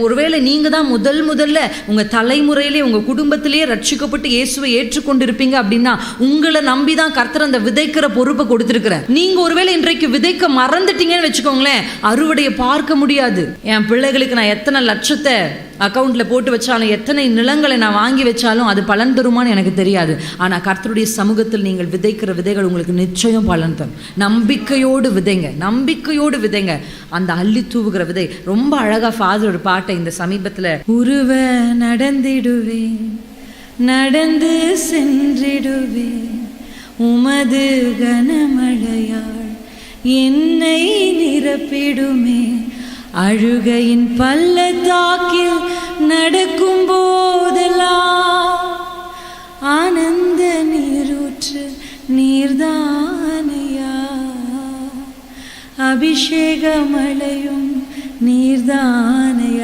ஒருவேளை நீங்கள் தான் முதல்ல உங்கள் தலைமுறையிலே உங்கள் குடும்பத்திலேயே ரட்சிக்கப்பட்டு இயேசுவை ஏற்றுக்கொண்டு இருப்பீங்க அப்படின்னா உங்களை நம்பி தான் கர்த்தர் அந்த விதைக்கிற பொறுப்பை கொடுத்துருக்கிறார். நீங்கள் ஒருவேளை இன்றைக்கு விதைக்க மறந்துட்டீங்கன்னு வச்சுக்கோங்களேன், அறுவடையை பார்க்க முடியாது. என் பிள்ளைகளுக்கு நான் எத்தனை லட்சத்தை அக்கௌண்ட்டில் போட்டு வச்சாலும், எத்தனை நிலங்களை நான் வாங்கி வச்சாலும் அது பலன் தருமான்னு எனக்கு தெரியாது. ஆனால் கர்த்தருடைய சமூகத்தில் நீங்கள் விதைக்கிற விதைகள் உங்களுக்கு நிச்சயம் பலன் தரும். நம்பிக்கையோடு விதைங்க, நம்பிக்கையோடு விதைங்க. அந்த அள்ளி தூவுகிற விதை ரொம்ப அழகாக ஃபாதர் ஒரு பாட்டை இந்த சமீபத்தில், உருவ நடந்திடுவேன், நடந்து சென்றிடுவேன், உமது கனமழையாள் என்னை நிரப்பிடுமே, அழுகையின் பள்ளத்தாக்கில் நடக்கும் போதெல்லாம் ஆனந்த நீரூற்று நீர்தானையா, அபிஷேக மழையும் நீர்தானையா.